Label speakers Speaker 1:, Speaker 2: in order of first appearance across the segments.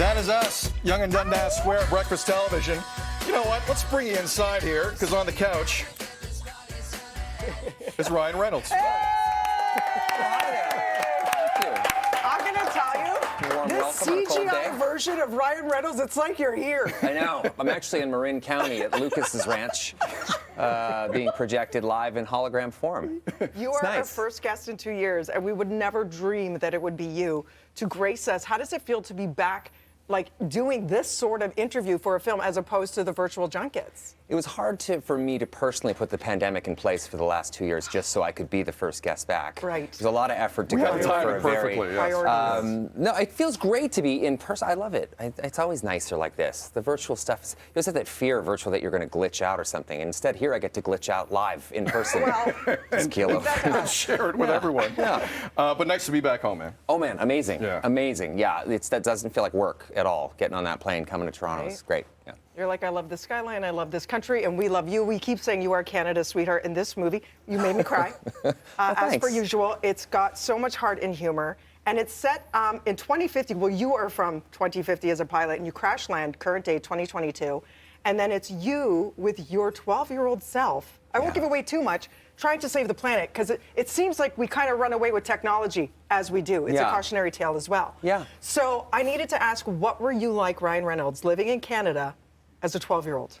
Speaker 1: That is us, Young and Dundas Square Breakfast Television. You know what? Let's bring you inside here, because on the couch is Ryan Reynolds.
Speaker 2: I'm going to tell you, this CGI version of Ryan Reynolds, it's like you're here.
Speaker 3: I know. I'm actually in Marin County at Lucas's ranch, being projected live in hologram form.
Speaker 2: You are our first guest in 2 years, and we would never dream that it would be you to grace us. How does it feel to be back, like, doing this sort of interview for a film as opposed to the virtual junkets?
Speaker 3: It was hard for me to personally put the pandemic in place for the last 2 years just so I could be the first guest back.
Speaker 2: Right.
Speaker 3: There's a lot of effort to go for a very... No, it feels great to be in person. I love it. It's always nicer like this. The virtual stuff, you always have that fear of virtual that you're going to glitch out or something. Instead, here I get to glitch out live in person.
Speaker 1: And share it with everyone.
Speaker 3: Yeah.
Speaker 1: But nice to be back home, man.
Speaker 3: Oh, man, amazing.
Speaker 1: Yeah.
Speaker 3: Amazing. Yeah, that doesn't feel like work at all. Getting on that plane, coming to Toronto is great. Yeah.
Speaker 2: You're like, I love this skyline, I love this country, and we love you. We keep saying you are Canada's sweetheart in this movie. You made me cry. As per usual, it's got so much heart and humor, and it's set in 2050. Well, you are from 2050 as a pilot, and you crash land current day 2022, and then it's you with your 12-year-old self. I won't give away too much, trying to save the planet, because it seems like we kind of run away with technology as we do. It's a cautionary tale as well.
Speaker 3: Yeah.
Speaker 2: So I needed to ask, what were you like, Ryan Reynolds, living in Canada as a 12-year-old?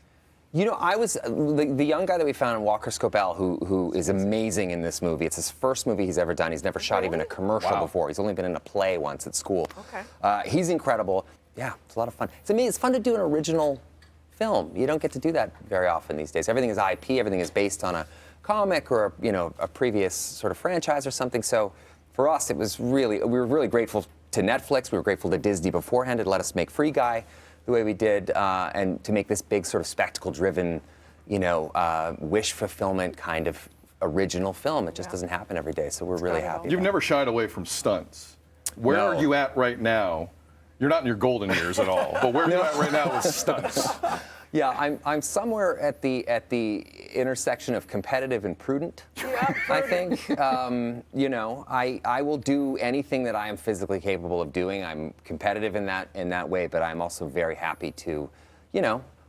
Speaker 3: You know, I was the young guy that we found, Walker Scobell, who is amazing in this movie. It's his first movie he's ever done. He's never shot even a commercial before. He's only been in a play once at school.
Speaker 2: Okay.
Speaker 3: He's incredible. Yeah, it's a lot of fun. It's fun to do an original film. You don't get to do that very often these days. Everything is IP. Everything is based on a comic or a previous sort of franchise or something. So for us, it was we were really grateful to Netflix. We were grateful to Disney beforehand to let us make Free Guy the way we did, and to make this big sort of spectacle-driven, wish fulfillment kind of original film. It just doesn't happen every day, so we're really happy.
Speaker 1: You've never shied away from stunts. Where are you at right now? You're not in your golden years at all, but where are you at right now with stunts?
Speaker 3: Yeah, I'm somewhere at the intersection of competitive and prudent.
Speaker 2: Yeah,
Speaker 3: I think. I will do anything that I am physically capable of doing. I'm competitive in that way, but I'm also very happy to,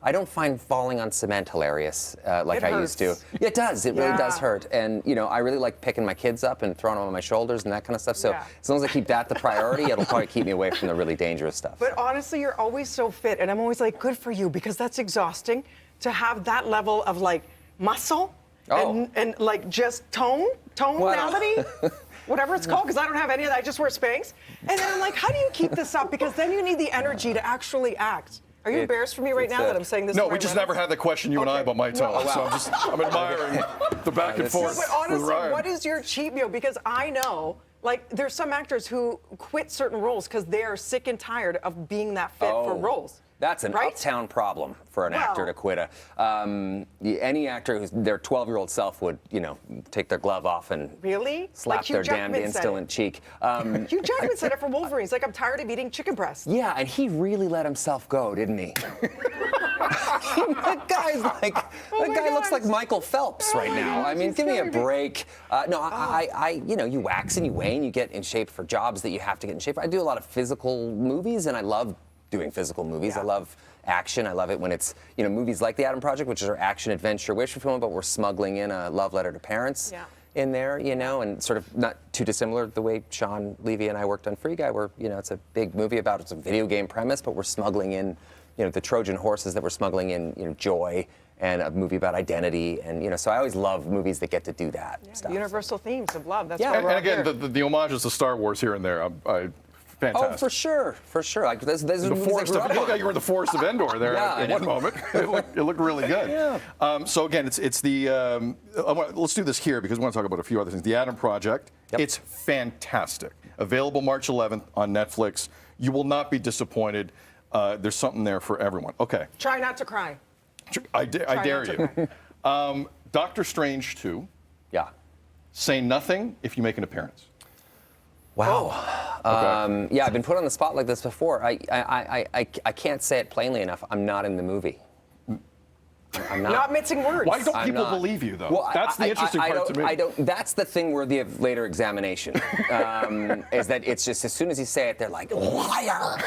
Speaker 3: I don't find falling on cement hilarious like I used to. Yeah, it does. It really does hurt. And, I really like picking my kids up and throwing them on my shoulders and that kind of stuff. So as long as I keep that the priority, it'll probably keep me away from the really dangerous stuff.
Speaker 2: But honestly, you're always so fit. And I'm always like, good for you, because that's exhausting to have that level of, like, muscle and like, just tonality. Whatever it's called, because I don't have any of that. I just wear Spanx. And then I'm like, how do you keep this up? Because then you need the energy to actually act. Are you embarrassed for me right now that I'm saying this?
Speaker 1: No, we just never had the question you and I about my tone. So I'm admiring the back and forth.
Speaker 2: But honestly, what is your cheat meal? Because I know, like, there's some actors who quit certain roles because they are sick and tired of being that fit for roles.
Speaker 3: That's an uptown problem for an actor to quit. Any actor who's their 12-year-old self would, take their glove off and slap their damned insolent cheek.
Speaker 2: Hugh Jackman said it for Wolverine. He's like, I'm tired of eating chicken breast.
Speaker 3: Yeah, and he really let himself go, didn't he? That guy's like, that guy looks like Michael Phelps right now. I mean, give me a break. You wax and you weigh and you get in shape for jobs that you have to get in shape for. I do a lot of physical movies, and I love doing physical movies. I love action. I love it when it's, movies like The Adam Project, which is our action adventure wish fulfillment, but we're smuggling in a love letter to parents in there, and sort of not too dissimilar the way Sean Levy and I worked on Free Guy, where, it's a big movie it's a video game premise, but we're smuggling in, the Trojan horses that we're smuggling in, joy, and a movie about identity, and so I always love movies that get to do that stuff.
Speaker 2: Universal themes of love. That's
Speaker 1: and again, the homages to Star Wars here and there. Fantastic.
Speaker 3: Oh, for sure. Like those
Speaker 1: the forest of, you look like you were in the forest of Endor there at one moment. It looked really good. So again, it's the. Let's do this here because we want to talk about a few other things. The Adam Project. It's fantastic. Available March 11th on Netflix. You will not be disappointed. There's something there for everyone. Okay.
Speaker 2: Try not to cry.
Speaker 1: I dare you. Doctor Strange 2.
Speaker 3: Yeah.
Speaker 1: Say nothing if you make an appearance.
Speaker 3: Wow. Yeah, I've been put on the spot like this before. I can't say it plainly enough. I'm not in the movie. I'm not.
Speaker 2: Not mincing words.
Speaker 1: Why don't
Speaker 3: I'm
Speaker 1: people
Speaker 3: not.
Speaker 1: believe you, though?
Speaker 3: Well,
Speaker 1: That's the interesting part to me.
Speaker 3: I don't. That's the thing worthy of later examination. Is that it's just as soon as you say it, they're like liar.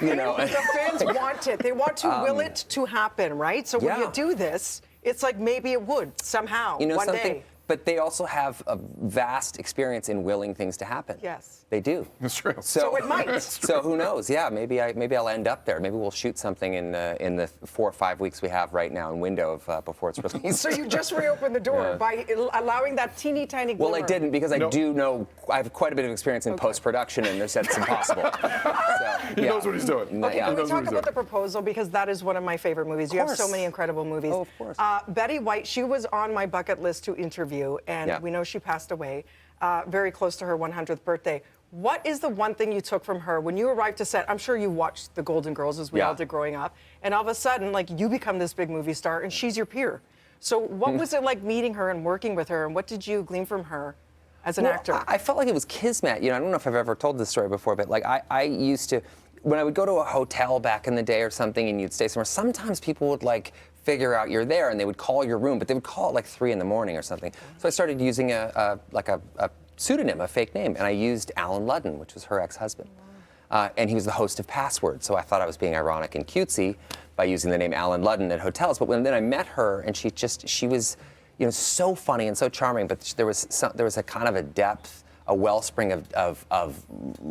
Speaker 3: You know,
Speaker 2: the fans want it. They want to will it to happen, right? So when you do this, it's like maybe it would somehow one day.
Speaker 3: But they also have a vast experience in willing things to happen.
Speaker 2: Yes.
Speaker 3: They do.
Speaker 1: That's true.
Speaker 2: So it might.
Speaker 3: So who knows? Yeah, maybe I'll end up there. Maybe we'll shoot something in the 4 or 5 weeks we have right now in window of before it's released.
Speaker 2: So you just reopened the door by allowing that teeny tiny glimmer.
Speaker 3: Well, I didn't because I do know I have quite a bit of experience in post-production, and they said it's impossible.
Speaker 1: He knows what he's doing.
Speaker 2: Okay, can we talk about The Proposal, because that is one of my favorite movies. You have so many incredible movies.
Speaker 3: Oh, of course.
Speaker 2: Betty White, she was on my bucket list to interview, and we know she passed away very close to her 100th birthday. What is the one thing you took from her when you arrived to set? I'm sure you watched The Golden Girls, as we all did growing up, and all of a sudden, like, you become this big movie star, and she's your peer. So what was it like meeting her and working with her, and what did you glean from her as an actor?
Speaker 3: I felt like it was kismet. You know, I don't know if I've ever told this story before, but like I used to, when I would go to a hotel back in the day or something, and you'd stay somewhere, sometimes people would like figure out you're there, and they would call your room, but they would call at like 3 in the morning or something. So I started using a pseudonym, a fake name, and I used Alan Ludden, which was her ex-husband. And he was the host of Password, so I thought I was being ironic and cutesy by using the name Alan Ludden at hotels. But then I met her, and she was, you know, so funny and so charming. But there was a kind of a depth, a wellspring of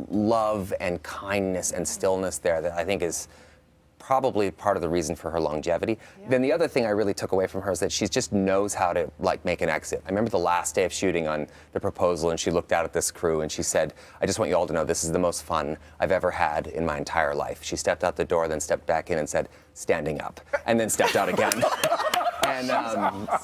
Speaker 3: love and kindness and stillness there that I think is probably part of the reason for her longevity. Then the other thing I really took away from her is that she just knows how to like make an exit. I remember the last day of shooting on The Proposal, and she looked out at this crew and she said, "I just want you all to know this is the most fun I've ever had in my entire life." She stepped out the door, then stepped back in and said, "Standing up," and then stepped out again. And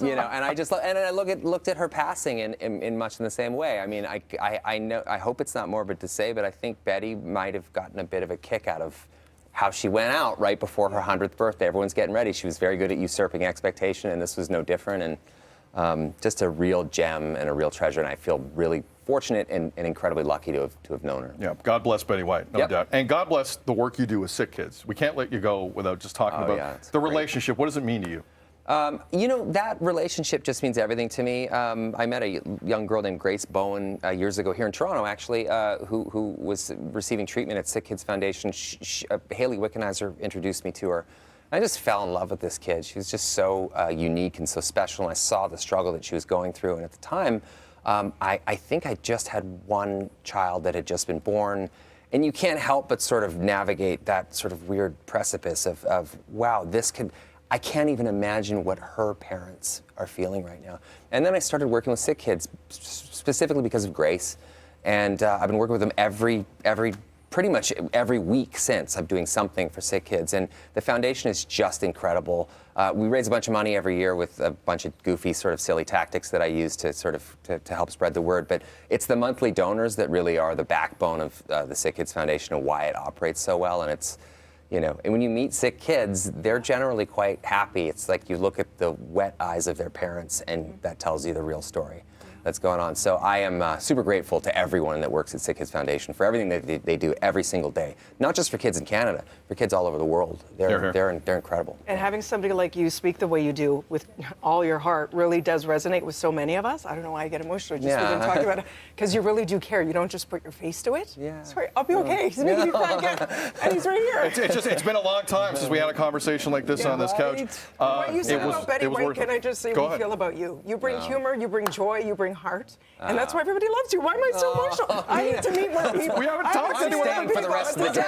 Speaker 3: you know, and I just and I looked at her passing in much in the same way. I mean, I know, I hope it's not morbid to say, but I think Betty might have gotten a bit of a kick out of how she went out right before her 100th birthday. Everyone's getting ready. She was very good at usurping expectation, and this was no different. And just a real gem and a real treasure. And I feel really fortunate and incredibly lucky to have known her.
Speaker 1: Yeah, God bless Betty White, no doubt. And God bless the work you do with SickKids. We can't let you go without just talking about the relationship. What does it mean to you?
Speaker 3: You know, that relationship just means everything to me. I met a young girl named Grace Bowen years ago here in Toronto, actually, who was receiving treatment at SickKids Foundation. Haley Wickenheiser introduced me to her. I just fell in love with this kid. She was just so unique and so special, and I saw the struggle that she was going through. And at the time, I think I just had one child that had just been born. And you can't help but sort of navigate that sort of weird precipice of wow, this could... I can't even imagine what her parents are feeling right now. And then I started working with SickKids, specifically because of Grace. And I've been working with them pretty much every week since. I'm doing something for SickKids. And the foundation is just incredible. We raise a bunch of money every year with a bunch of goofy, sort of silly tactics that I use to sort of to help spread the word. But it's the monthly donors that really are the backbone of the SickKids Foundation and why it operates so well. And it's, you know, and when you meet sick kids, they're generally quite happy. It's like you look at the wet eyes of their parents, and that tells you the real story that's going on. So I am super grateful to everyone that works at SickKids Foundation for everything that they do every single day. Not just for kids in Canada, for kids all over the world. They're incredible.
Speaker 2: And having somebody like you speak the way you do with all your heart really does resonate with so many of us. I don't know why I get emotional just even talking about it, because you really do care. You don't just put your face to it.
Speaker 3: Yeah.
Speaker 2: Sorry, I'll be okay. He's making me cry again, and he's right here.
Speaker 1: It's been a long time since we had a conversation like this on this couch.
Speaker 2: What you said about Betty White, can I just say what we feel about you? You bring humor, you bring joy, you bring heart. And that's why everybody loves you. Why am I so emotional? I need to meet more people.
Speaker 1: We haven't talked to anyone.
Speaker 3: I'm staying for the rest of the day.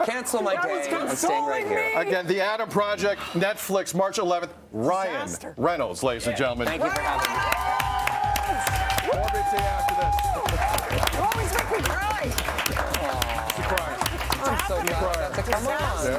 Speaker 3: Cancel my day. I'm staying right here.
Speaker 1: Again, The Adam Project, Netflix, March 11th. Ryan Reynolds, ladies and gentlemen.
Speaker 3: Thank you for having me.
Speaker 1: More big day after this.
Speaker 2: You always make me cry.
Speaker 1: Surprise.
Speaker 3: I'm so glad. Come on.